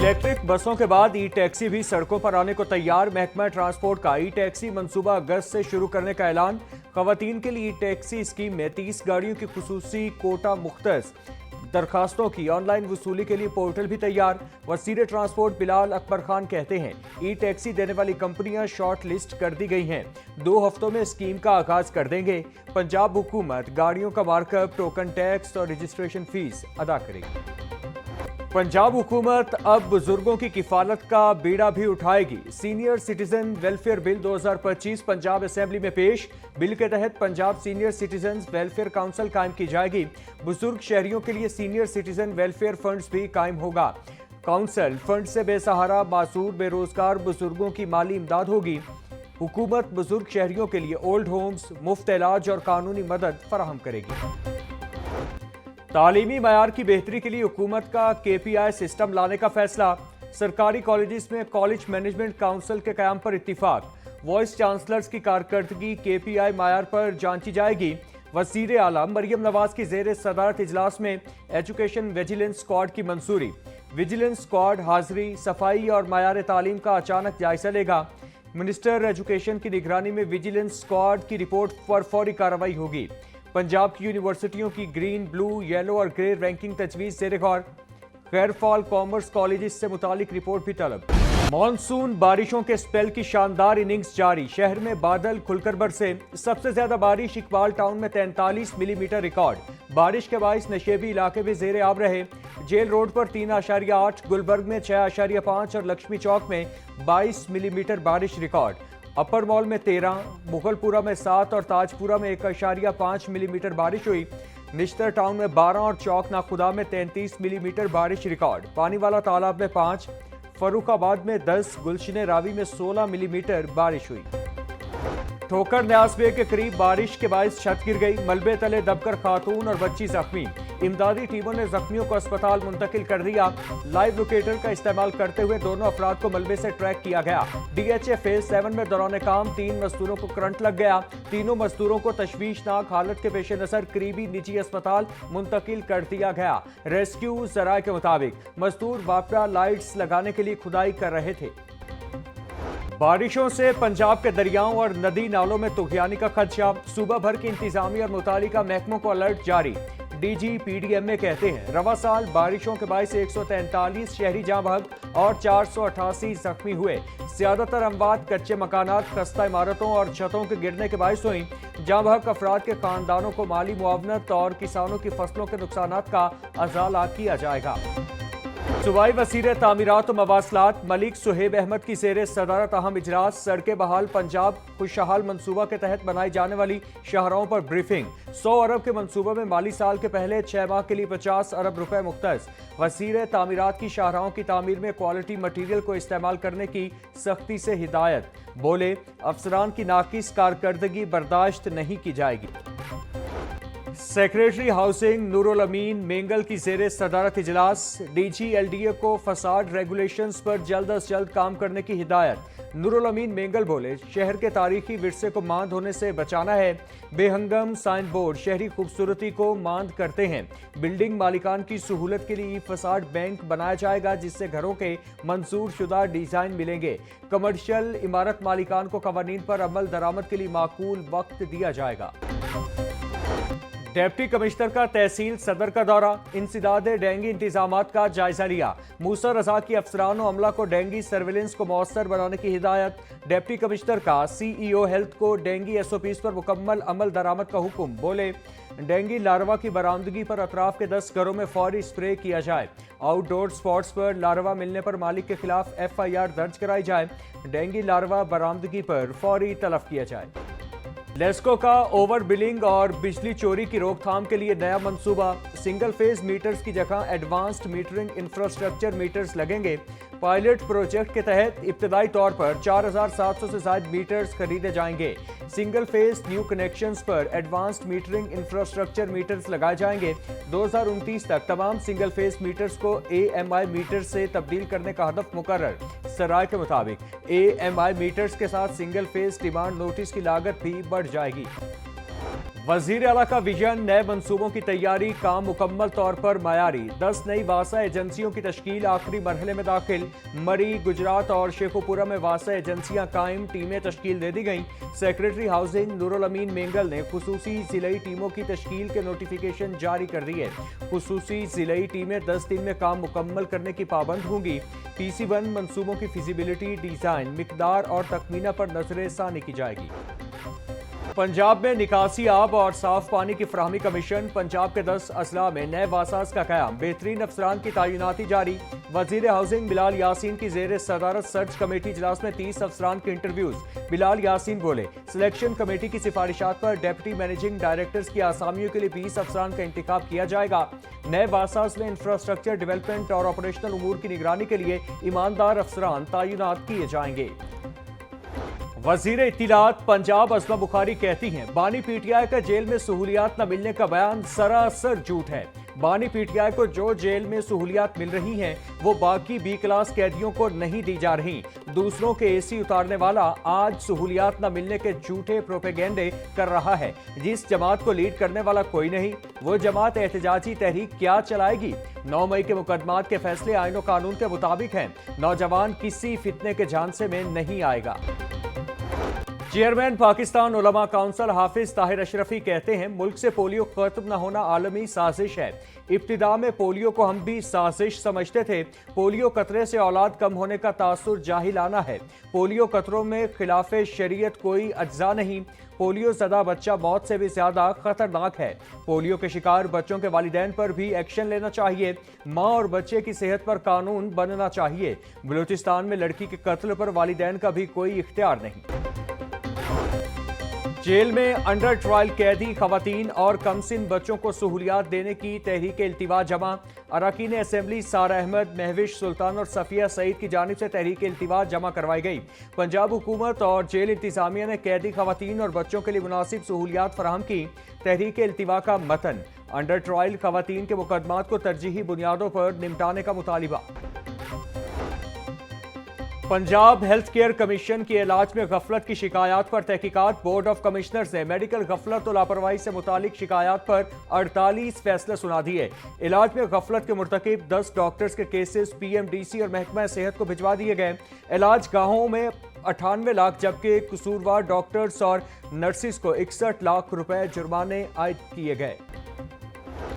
Electric बसों के बाद ई टैक्सी भी सड़कों पर आने को तैयार। महकमा ट्रांसपोर्ट का ई टैक्सी मंसूबा अगस्त से शुरू करने का ऐलान। खवातीन के लिए ई टैक्सी स्कीम में 30 गाड़ियों की खुसूसी कोटा मुख्तस। दरखास्तों की ऑनलाइन वसूली के लिए पोर्टल भी तैयार। वज़ीर ट्रांसपोर्ट बिलाल अकबर खान कहते हैं ई टैक्सी देने वाली कंपनियां शॉर्ट लिस्ट कर दी गई हैं। 2 हफ्तों में स्कीम का आगाज कर देंगे। पंजाब हुकूमत गाड़ियों का मार्कअप, टोकन टैक्स और रजिस्ट्रेशन फीस अदा करेगी। पंजाब हुकूमत अब बुजुर्गों की किफालत का बीड़ा भी उठाएगी। Senior citizen welfare bill 2025 Punjab assembly में पेश। बिल के तहत Punjab senior citizen welfare council कायम की जाएगी। बुजुर्ग शहरियों के लिए सीनियर सिटीजन वेलफेयर फंड्स भी कायम होगा। काउंसिल फंड से बेसहारा, मासूर, बेरोजगार बुजुर्गों की माली इमदाद होगी। हुकूमत बुजुर्ग शहरियों के लिए ओल्ड होम्स, मुफ्त इलाज और कानूनी मदद फराहम करेगी। तालीमी मयार की बेहतरी के लिए हुकूमत का KPI सिस्टम लाने का फैसला। सरकारी कॉलेजेस में कॉलेज मैनेजमेंट काउंसिल के क़याम पर इत्तिफाक। वाइस चांसलर्स की कारकर्दगी KPI मयार पर जांची जाएगी। वज़ीर आला मरियम नवाज की ज़ेर सदारत इजलास में एजुकेशन विजिलेंस स्क्वाड की मंजूरी। विजिलेंस स्क्वाड हाजिरी, सफाई और मयार तालीम का अचानक जायजा लेगा। मिनिस्टर एजुकेशन की निगरानी में विजिलेंस स्क्वाड की रिपोर्ट पर फौरी कार्रवाई होगी। पंजाब की यूनिवर्सिटियों की ग्रीन, ब्लू, येलो और ग्रे रैंकिंग तजवीज़ ज़ेर गौर। गैर फॉल कॉमर्स कॉलेजेस से मुतालिक रिपोर्ट भी तलब। मॉनसून बारिशों के स्पेल की शानदार इनिंग्स जारी। शहर में बादल खुलकर बरसे। सबसे ज्यादा बारिश इकबाल टाउन में 43 मिलीमीटर रिकॉर्ड। बारिश के बाइस नशेबी इलाके भी ज़ेर आब रहे। जेल रोड पर 3.8, गुलबर्ग में 6.5 और लक्ष्मी चौक में 22 मिलीमीटर बारिश रिकॉर्ड। अपर मॉल में 13, मुगलपुरा में 7 और ताजपुरा में 1.5 मिलीमीटर बारिश हुई। निश्तर टाउन में 12 और चौक नाखुदा में 33 मिलीमीटर बारिश रिकॉर्ड। पानी वाला तालाब में 5, फरुखाबाद में 10, गुलशन रावी में 16 मिलीमीटर बारिश हुई। ठोकर न्यासबे के करीब बारिश के बायस छत गिर गई। मलबे तले दबकर खातून और बच्ची जख्मी। इमदादी टीमों ने जख्मियों को अस्पताल मुंतकिल कर दिया। लाइव लोकेटर का इस्तेमाल करते हुए दोनों अफराद को मलबे से ट्रैक किया गया। DHA फेज 7 में दौरान काम 3 मजदूरों को करंट लग गया। तीनों मजदूरों को तशवीशनाक हालत के पेश नजर करीबी निजी अस्पताल मुंतकिल कर दिया गया। रेस्क्यू जराये के मुताबिक मजदूर वापरा लाइट्स लगाने के लिए खुदाई कर रहे थे। बारिशों से पंजाब के दरियाओं और नदी नालों में तुगयानी का खदशा। सूबा भर की इंतजामी और मुतालिका महकमों को अलर्ट जारी। DG PDMA कहते हैं रवा साल बारिशों के बायस 143 शहरी जाँ बहक और 488 जख्मी हुए। ज्यादातर अमवात कच्चे मकानात, खस्ता इमारतों और छतों के गिरने के बायस हुई। जाँ बहक अफराद के खानदानों को माली मुआवनत और किसानों की फसलों के नुकसानात का अजाला किया जाएगा। सूबाई वज़ीर तामीरात और मवासलात मलिक सुहेब अहमद की ज़ेर सदारत अहम इजलास। सड़कें बहाल पंजाब खुशहाल मंसूबा के तहत बनाई जाने वाली शाहराहों पर ब्रीफिंग। 100 अरब के मंसूबे में माली साल के पहले 6 माह के लिए 50 अरब रुपए मुख्तस। वज़ीर तामीरात की शाहराहों की तामीर में क्वालिटी मटीरियल को इस्तेमाल करने की सख्ती से हिदायत। बोले अफसरान की नाकिस कारकर्दगी बर्दाश्त नहीं की जाएगी। सेक्रेटरी हाउसिंग नूरुल अमीन मेंगल की ज़ेर सदारत इजलास। DG LDA को फसाद रेगुलेशंस पर जल्द अज जल्द काम करने की हिदायत। नूरुल अमीन मेंगल बोले शहर के तारीखी विरसे को मांद होने से बचाना है। बेहंगम साइन बोर्ड शहरी खूबसूरती को मांद करते हैं। बिल्डिंग मालिकान की सहूलत के लिए फसाद बैंक बनाया जाएगा जिससे घरों के मंजूर शुदा डिजाइन मिलेंगे। कमर्शियल इमारत मालिकान को कवानीन पर अमल दरामद के लिए माकूल वक्त दिया जाएगा। डिप्टी कमिश्नर का तहसील सदर का दौरा। इंसदाद डेंगू इंतजामात का जायजा लिया। मूसा रजा की अफसरान और अमला को डेंगू सर्विलेंस को मौसर बनाने की हिदायत। डिप्टी कमिश्नर का CEO हेल्थ को डेंगू SOPs पर मुकम्मल अमल दरामद का हुक्म। बोले डेंगू लार्वा की बरामदगी पर अतराफ के 10 घरों में फौरी स्प्रे किया जाए। आउटडोर स्पॉट्स पर लार्वा मिलने पर मालिक के खिलाफ FIR दर्ज कराई जाए। डेंगू लार्वा बरामदगी पर फौरी तलब किया जाए। लेस्को का ओवर बिलिंग और बिजली चोरी की रोकथाम के लिए नया मंसूबा। सिंगल फेज मीटर्स की जगह एडवांस्ड मीटरिंग इंफ्रास्ट्रक्चर मीटर्स लगेंगे। पायलट प्रोजेक्ट के तहत इब्तदाई तौर पर 4700 से ज्यादा मीटर्स खरीदे जाएंगे। सिंगल फेज न्यू कनेक्शंस पर एडवांस्ड मीटरिंग इंफ्रास्ट्रक्चर मीटर्स लगाए जाएंगे। 2029 तक तमाम सिंगल फेज मीटर्स को AMI मीटर से तब्दील करने का हदफ मुकर्रर। सराय के मुताबिक AMI मीटर्स के साथ सिंगल फेज डिमांड नोटिस की लागत भी बढ़ जाएगी। वजीर आला का विजन, नए मंसूबों की तैयारी, काम मुकम्मल तौर पर मयारी। 10 नई वासा एजेंसियों की तश्कील आखिरी मरहले में दाखिल। मरी, गुजरात और शेखुपुरा में वासा एजेंसियां कायम, टीमें तश्कील दे दी गईं। सेक्रेटरी हाउसिंग नूरुल अमीन मेंगल ने खुसूसी जिलाई टीमों की तश्कील के नोटिफिकेशन जारी कर दिए। खुसूसी जिलाई टीमें 10 दिन में काम मुकम्मल करने की पाबंद होंगी। PC1 मंसूबों की फिजिबिलिटी, डिजाइन, मिकदार और तखमीना पर नजर सानी की जाएगी। पंजाब में निकासी आब और साफ पानी की फराहमी कमीशन। पंजाब के 10 अजला में नए वासास का क़याम, बेहतरीन अफसरान की तैनाती जारी। वजीर हाउसिंग बिलाल यासीन की ज़ेर सदारत सर्च कमेटी इजलास में 30 अफसरान के इंटरव्यूज। बिलाल यासीन बोले, सिलेक्शन कमेटी की सिफारिशात पर डिप्टी मैनेजिंग डायरेक्टर्स की आसामियों के लिए 20 अफसरान का इंतखाब किया जाएगा। नए वासास में इंफ्रास्ट्रक्चर डेवलपमेंट और ऑपरेशनल उमूर की निगरानी के लिए ईमानदार अफसरान तैनात किए जाएंगे। वजीर इत्तिलात पंजाब असमा बुखारी कहती हैं, बानी PTI का जेल में सहूलियात न मिलने का बयान सरासर झूठ है। बानी PTI को जो जेल में सहूलियात मिल रही हैं वो बाकी B क्लास कैदियों को नहीं दी जा रही। दूसरों के AC उतारने वाला आज सहूलियात न मिलने के झूठे प्रोपेगेंडे कर रहा है। जिस जमात को लीड करने वाला कोई नहीं, वो जमात एहतजाजी तहरीक क्या चलाएगी। 9 मई के मुकदमात के फैसले आईन और कानून के मुताबिक हैं। नौजवान किसी फितने के झांसे में नहीं आएगा। चेयरमैन पाकिस्तान उलमा काउंसिल हाफिज ताहिर अशरफी कहते हैं, मुल्क से पोलियो खत्म न होना आलमी साजिश है। इब्तिदा में पोलियो को हम भी साजिश समझते थे। पोलियो कतरे से औलाद कम होने का तासुर जाहिलाना है। पोलियो कतरों में खिलाफे शरीयत कोई अज्जा नहीं। पोलियो ज़दा बच्चा मौत से भी ज़्यादा खतरनाक है। पोलियो के शिकार बच्चों के वालिदैन पर भी एक्शन लेना चाहिए। माँ और बच्चे की सेहत पर कानून बनना चाहिए। बलूचिस्तान में लड़की के कत्ल पर वालिदैन का भी कोई इख्तियार नहीं। जेल में अंडर ट्रायल कैदी, खवातीन और कमसिन बच्चों को सहूलियात देने की तहरीक इल्तिवा जमा। अरकान असेंबली सारा अहमद, महविश सुल्तान और सफिया सईद की जानिब से तहरीक इल्तिवा जमा करवाई गई। पंजाब हुकूमत और जेल इंतजामिया ने कैदी, खवातीन और बच्चों के लिए मुनासिब सहूलियात फराहम की। तहरीक इल्तिवा का मतन, अंडर ट्रायल खवातीन के मुकदमात को तरजीही बुनियादों पर निपटाने का मुतालिबा। पंजाब हेल्थ केयर कमीशन की इलाज में गफलत की शिकायत पर तहकीकात। बोर्ड ऑफ कमिश्नर्स ने मेडिकल गफलत और लापरवाही से मुतालिक शिकायत पर 48 फैसले सुना दिए। इलाज में गफलत के मुर्तकिब 10 डॉक्टर्स के केसेस PMDC और महकमा सेहत को भिजवा दिए गए। इलाज गाहों में 98 लाख, जबकि कसूरवार डॉक्टर्स और नर्सिस को 61 लाख रुपए जुर्माने आयद किए गए।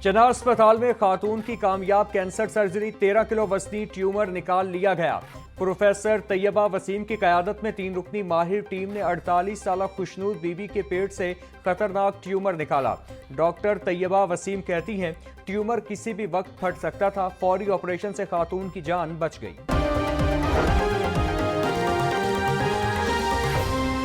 चनार अस्पताल में खातून की कामयाब कैंसर सर्जरी, 13 किलो वजनी ट्यूमर निकाल लिया गया। प्रोफेसर तैयबा वसीम की क़यादत में 3 रुकनी माहिर टीम ने 48 साल खुशनूर बीबी के पेट से खतरनाक ट्यूमर निकाला। डॉक्टर तैयबा वसीम कहती हैं, ट्यूमर किसी भी वक्त फट सकता था। फौरी ऑपरेशन से खातून की जान बच गई।